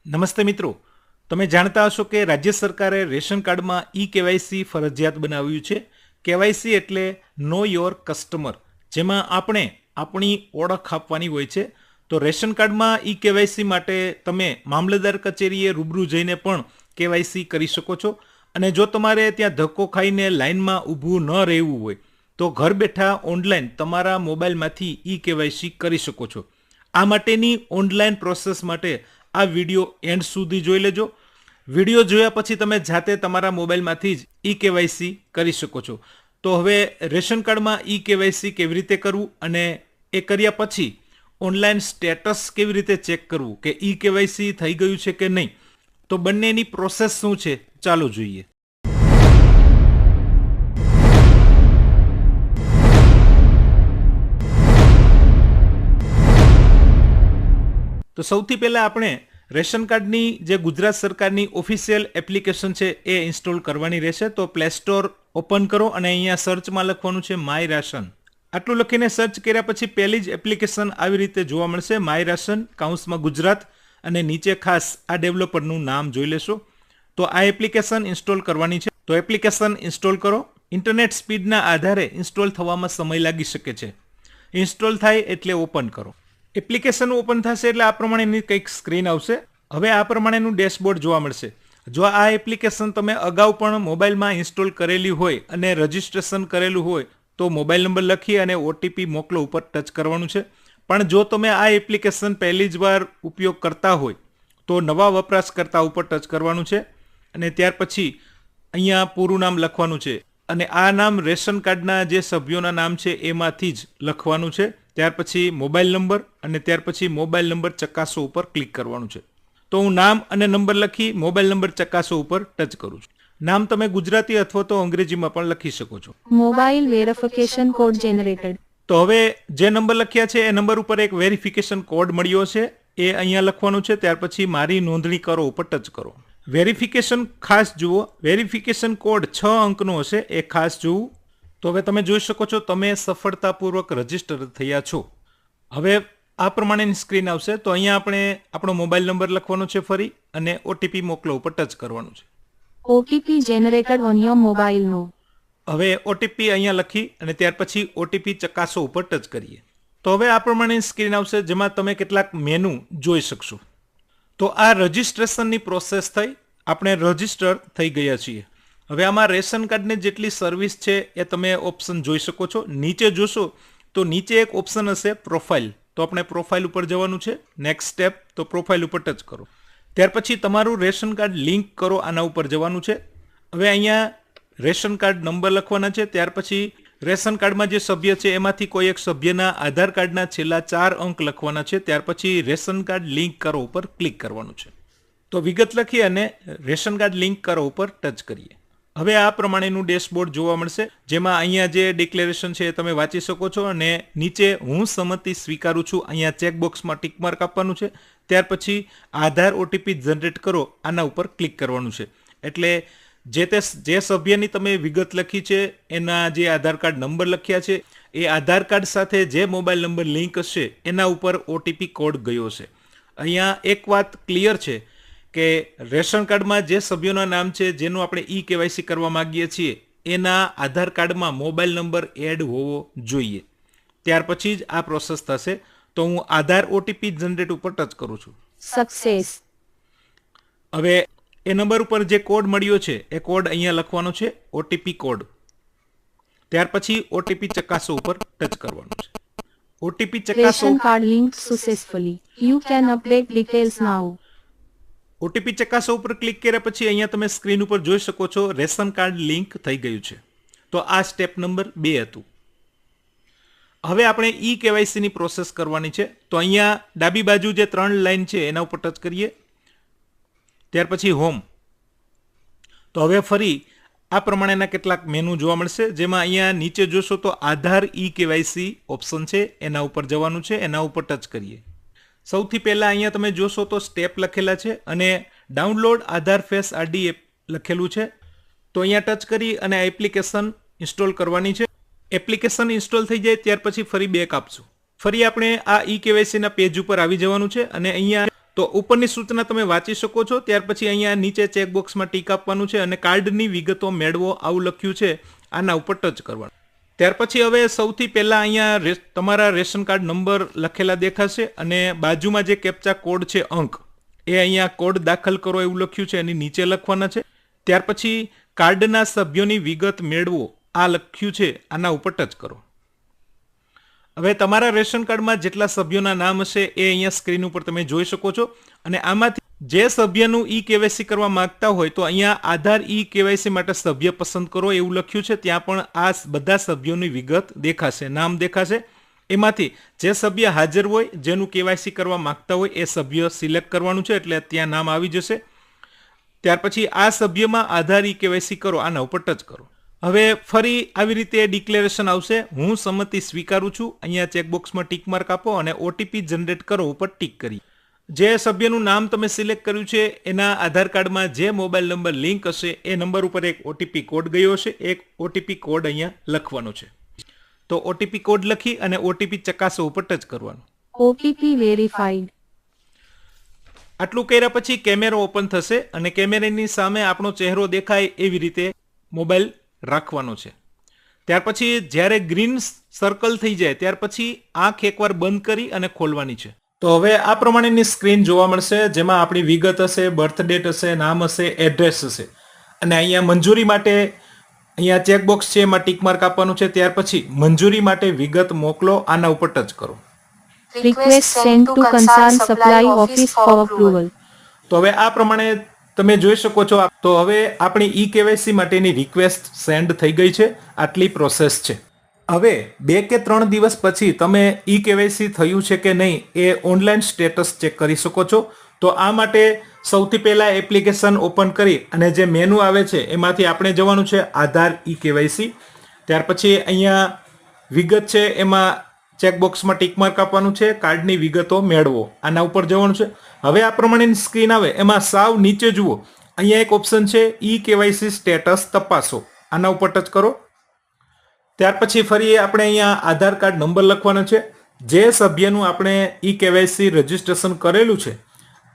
નમસ્તે મિત્રો, તમે જાણતા હશો કે રાજ્ય સરકારે રેશન કાર્ડમાં કેવાયસી ફરજિયાત બનાવ્યું છે. કેવાયસી એટલે નો યોર કસ્ટમર, જેમાં આપણે આપણી ઓળખ આપવાની હોય છે. તો રેશન કાર્ડમાં કેવાયસી માટે તમે મામલતદાર કચેરીએ રૂબરૂ જઈને પણ કેવાયસી કરી શકો છો. અને જો તમારે ત્યાં ધક્કો ખાઈને લાઇનમાં ઊભું ન રહેવું હોય તો ઘર બેઠા ઓનલાઈન તમારા મોબાઈલમાંથી કેવાયસી કરી શકો છો. આ માટેની ઓનલાઈન પ્રોસેસ માટે આ વિડીયો એન્ડ સુધી જોઈ લેજો. વિડીયો જોયા પછી તમે જાતે તમારા મોબાઈલમાંથી જ કેવાયસી કરી શકો છો. તો હવે રેશન કાર્ડમાં કેવાયસી કેવી રીતે કરવું અને એ કર્યા પછી ઓનલાઈન સ્ટેટસ કેવી રીતે ચેક કરવું કે કેવાયસી થઈ ગયું છે કે નહીં, તો બંનેની પ્રોસેસ શું છે ચાલો જોઈએ. તો સૌથી પહેલા આપણે રેશન કાર્ડની જે ગુજરાત સરકારની ઓફિશિયલ એપ્લિકેશન છે એ ઇન્સ્ટોલ કરવાની રહેશે. તો પ્લે સ્ટોર ઓપન કરો અને અહીંયા સર્ચમાં લખવાનું છે માય રાશન. આટલું લખીને સર્ચ કર્યા પછી પહેલી જ એપ્લિકેશન આવી રીતે જોવા મળશે, માય રાશન કૌંસમાં ગુજરાત, અને નીચે ખાસ આ ડેવલપરનું નામ જોઈ લેશો. તો આ એપ્લિકેશન ઇન્સ્ટોલ કરવાની છે. તો એપ્લિકેશન ઇન્સ્ટોલ કરો. ઇન્ટરનેટ સ્પીડના આધારે ઇન્સ્ટોલ થવામાં સમય લાગી શકે છે. ઇન્સ્ટોલ થાય એટલે ઓપન કરો. એપ્લિકેશન ઓપન થશે એટલે આ પ્રમાણેની કંઈક સ્ક્રીન આવશે. હવે આ પ્રમાણેનું ડેશબોર્ડ જોવા મળશે. જો આ એપ્લિકેશન તમે અગાઉ પણ મોબાઈલમાં ઇન્સ્ટોલ કરેલી હોય અને રજિસ્ટ્રેશન કરેલું હોય તો મોબાઈલ નંબર લખી અને ઓટીપી મોકલો ઉપર ટચ કરવાનું છે. પણ જો તમે આ એપ્લિકેશન પહેલી જ વાર ઉપયોગ કરતા હોય તો નવા વપરાશકર્તા ઉપર ટચ કરવાનું છે અને ત્યાર પછી અહીંયા પૂરું નામ લખવાનું છે અને આ નામ રેશન કાર્ડના જે સભ્યોના નામ છે એમાંથી જ લખવાનું છે. ત્યાર પછી મોબાઈલ નંબર અને ત્યાર પછી મોબાઈલ નંબર ચકાસો ઉપર ક્લિક કરવાનું છે. તો હું નામ અને નંબર લખી મોબાઈલ નંબર ચકાસો ઉપર ટચ કરું છું. નામ તમે ગુજરાતી અથવા તો અંગ્રેજીમાં પણ લખી શકો છો. Mobile verification code generated. તો હવે જે નંબર લખ્યા છે એ નંબર ઉપર એક વેરિફિકેશન કોડ મળ્યો છે, એ અહીંયા લખવાનું છે. ત્યાર પછી મારી નોંધણી કરો ઉપર ટચ કરો. વેરિફિકેશન ખાસ જુઓ, વેરિફિકેશન કોડ 6 અંકનો હશે, એ ખાસ જોવું. તો હવે તમે જોઈ શકો છો તમે સફળતાપૂર્વક રજીસ્ટર થયા છો. હવે આ પ્રમાણેની સ્ક્રીન આવશે. તો અહીંયા આપણે આપણો મોબાઈલ નંબર લખવાનો છે ફરી અને ઓટીપી મોકલો ઉપર ટચ કરવાનું છે. OTP generated on your mobile નો. હવે ઓટીપી અહીંયા લખી અને ત્યાર પછી ઓટીપી ચકાસો ઉપર ટચ કરીએ. તો હવે આ પ્રમાણેની સ્ક્રીન આવશે જેમાં તમે કેટલાક મેનુ જોઈ શકશો. તો આ રજિસ્ટ્રેશનની પ્રોસેસ થઈ, આપણે રજિસ્ટર થઈ ગયા છીએ. હવે આમાં રેશન કાર્ડની જેટલી સર્વિસ છે એ તમે ઓપ્શન જોઈ શકો છો. નીચે જોશો તો નીચે એક ઓપ્શન હશે પ્રોફાઇલ. તો આપણે પ્રોફાઇલ ઉપર જવાનું છે. નેક્સ્ટ સ્ટેપ, તો પ્રોફાઇલ ઉપર ટચ કરો. ત્યાર પછી તમારું રેશન કાર્ડ લિંક કરો, આના ઉપર જવાનું છે. હવે અહીંયા રેશન કાર્ડ નંબર લખવાના છે. ત્યાર પછી રેશન કાર્ડમાં જે સભ્ય છે એમાંથી કોઈ એક સભ્યના આધાર કાર્ડના છેલ્લા 4 અંક લખવાના છે. ત્યાર પછી રેશન કાર્ડ લિંક કરો ઉપર ક્લિક કરવાનું છે. તો વિગત લખી અને રેશન કાર્ડ લિંક કરો ઉપર ટચ કરીએ. હવે આ પ્રમાણેનું ડેશબોર્ડ જોવા મળશે જેમાં અહીંયા જે ડિક્લેરેશન છે એ તમે વાંચી શકો છો અને નીચે હું સંમતિ સ્વીકારું છું અહીંયા ચેકબોક્સમાં ટિક માર્ક આપવાનું છે. ત્યાર પછી આધાર ઓટીપી જનરેટ કરો, આના ઉપર ક્લિક કરવાનું છે. એટલે જે સભ્યની તમે વિગત લખી છે એના જે આધાર કાર્ડ નંબર લખ્યા છે એ આધાર કાર્ડ સાથે જે મોબાઈલ નંબર લિંક હશે એના ઉપર ઓટીપી કોડ ગયો છે. અહીંયા એક વાત ક્લિયર છે કે રેશન કાર્ડમાં જે સભ્યોના નામ છે જેનું આપણે કેવાયસી કરવા માંગીએ છીએ એના આધાર કાર્ડમાં મોબાઈલ નંબર એડ હોવો જોઈએ. ત્યાર પછી જ આ પ્રોસેસ થશે. તો હું આધાર ઓટીપી જનરેટ ઉપર ટચ કરું છું. સક્સેસ. હવે એ નંબર ઉપર જે કોડ મળ્યો છે એ કોડ અહીંયા લખવાનો છે, ઓટીપી કોડ. ત્યાર પછી ઓટીપી ચકાસો ઉપર ટચ કરવાનું છે. ઓટીપી ચકાસો. Ration card link successfully. You can update details now. OTP ચકાસો ઉપર ક્લિક કર્યા પછી અહીંયા તમે સ્ક્રીન ઉપર જોઈ શકો છો રેશન કાર્ડ લિંક થઈ ગયું છે. તો આ સ્ટેપ નંબર 2 હતું. હવે આપણે કેવાયસીની પ્રોસેસ કરવાની છે. તો અહીંયા ડાબી બાજુ જે 3 લાઈન છે એના ઉપર ટચ કરીએ. ત્યાર પછી હોમ. તો હવે ફરી આ પ્રમાણેના કેટલાક મેનુ જોવા મળશે જેમાં અહીંયા નીચે જોશો તો આધાર કેવાયસી ઓપ્શન છે, એના ઉપર જવાનું છે. એના ઉપર ટચ કરીએ. સૌથી પહેલાં અહીંયા તમે જોશો તો સ્ટેપ લખેલા છે અને ડાઉનલોડ આધાર ફેસ આરડી એપ લખેલું છે. તો અહીંયા ટચ કરી અને આ એપ્લિકેશન ઇન્સ્ટોલ કરવાની છે. એપ્લિકેશન ઇન્સ્ટોલ થઈ જાય ત્યાર પછી ફરી બેક આપશું. ફરી આપણે આ કેવાયસીના પેજ ઉપર આવી જવાનું છે અને અહીંયા તો ઉપરની સૂચના તમે વાંચી શકો છો. ત્યાર પછી અહીંયા નીચે ચેકબોક્સમાં ટીક આપવાનું છે અને કાર્ડની વિગતો મેળવો આવું લખ્યું છે, આના ઉપર ટચ કરવાનું. ત્યાર પછી હવે સૌથી પહેલા અહીંયા તમારા રેશન કાર્ડ નંબર લખેલા દેખાશે અને બાજુમાં જે કેપ્ચા કોડ છે અંક, એ અહીંયા કોડ દાખલ કરો એવું લખ્યું છે, એની નીચે લખવાના છે. ત્યાર પછી કાર્ડના સભ્યોની વિગત મેળવો આ લખ્યું છે, આના ઉપર ટચ કરો. હવે તમારા રેશન કાર્ડમાં જેટલા સભ્યોના નામ હશે એ અહીંયા સ્ક્રીન ઉપર તમે જોઈ શકો છો અને આમાંથી જે સભ્યનું ઈ કેવાયસી કરવા માંગતા હોય તો અહીંયા આધાર ઈ કેવાયસી માટે સભ્ય પસંદ કરો એવું લખ્યું છે. ત્યાં પણ આ બધા સભ્યોની વિગત દેખાશે, નામ દેખાશે. એમાંથી જે સભ્ય હાજર હોય, જેનું કેવાયસી કરવા માંગતા હોય એ સભ્ય સિલેક્ટ કરવાનું છે, એટલે ત્યાં નામ આવી જશે. ત્યાર પછી આ સભ્યમાં આધાર ઈ કેવાયસી કરો, આના ઉપર ટચ કરો. હવે ફરી આવી રીતે ડિક્લેરેશન આવશે, હું સંમતિ સ્વીકારું છું. અહીંયા ચેકબોક્સમાં ટીક માર્ક આપો અને ઓટીપી જનરેટ કરો ઉપર ટીક કરી. જે સભ્યનું નામ તમે સિલેક્ટ કર્યું છે એના આધાર કાર્ડમાં જે મોબાઈલ નંબર લિંક હશે એ નંબર ઉપર એક ઓટીપી કોડ ગયો હશે, એક ઓટીપી કોડ અહીંયા લખવાનો છે. તો ઓટીપી કોડ લખી અને ઓટીપી ચકાસો ઉપર ટચ કરવાનું. OTP verified. આટલું કર્યા પછી કેમેરો ઓપન થશે અને કેમેરાની સામે આપણો ચહેરો દેખાય એવી રીતે મોબાઈલ રાખવાનો છે. ત્યાર પછી જ્યારે ગ્રીન સર્કલ થઈ જાય ત્યાર પછી આંખ એકવાર બંધ કરી અને ખોલવાની છે. તો હવે આ પ્રમાણેની સ્ક્રીન જોવા મળશે, જેમાં આપણી વિગત હશે, બર્થ ડેટ હશે, નામ હશે, એડ્રેસ હશે અને અહીંયા મંજૂરી માટે અહીંયા ચેકબોક્સ છે એમાં ટીક માર્ક આપવાનું છે. ત્યાર પછી મંજૂરી માટે વિગત મોકલો, આના ઉપર ટચ કરો. Request sent to concerned supply office for approval. તો હવે આ પ્રમાણે તમે જોઈ શકો છો. તો હવે આપણી ઈ કેવાયસી માટેની રિક્વેસ્ટ સેન્ડ થઈ ગઈ છે. આટલી પ્રોસેસ છે. હવે 2 કે 3 દિવસ પછી તમે ઈ કેવાયસી થયું છે કે નહીં એ ઓનલાઈન સ્ટેટસ ચેક કરી શકો છો. તો આ માટે સૌથી પહેલા એપ્લિકેશન ઓપન કરી અને જે મેનુ આવે છે એમાંથી આપણે જવાનું છે આધાર ઈ કેવાયસી. ત્યાર પછી અહીંયા વિગત છે એમાં ચેકબોક્સમાં ટીક માર્ક આપવાનું છે, કાર્ડની વિગતો મેળવો, આના ઉપર જવાનું છે. હવે આ પ્રમાણેની સ્ક્રીન આવે એમાં સાવ નીચે જુઓ, અહીંયા એક ઓપ્શન છે ઈ કેવાયસી સ્ટેટસ તપાસો, આના ઉપર ટચ કરો. ત્યાર પછી ફરી આપણે અહીંયા આધાર કાર્ડ નંબર લખવાનો છે. જે સભ્યનું આપણે ઈ કેવાયસી રજીસ્ટ્રેશન કરેલું છે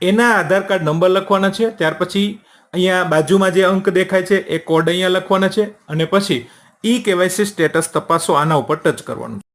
એના આધાર કાર્ડ નંબર લખવાના છે. ત્યાર પછી અહીંયા બાજુમાં જે અંક દેખાય છે એ કોડ અહીંયા લખવાના છે અને પછી ઈ કેવાયસી સ્ટેટસ તપાસો, આના ઉપર ટચ કરવાનું છે.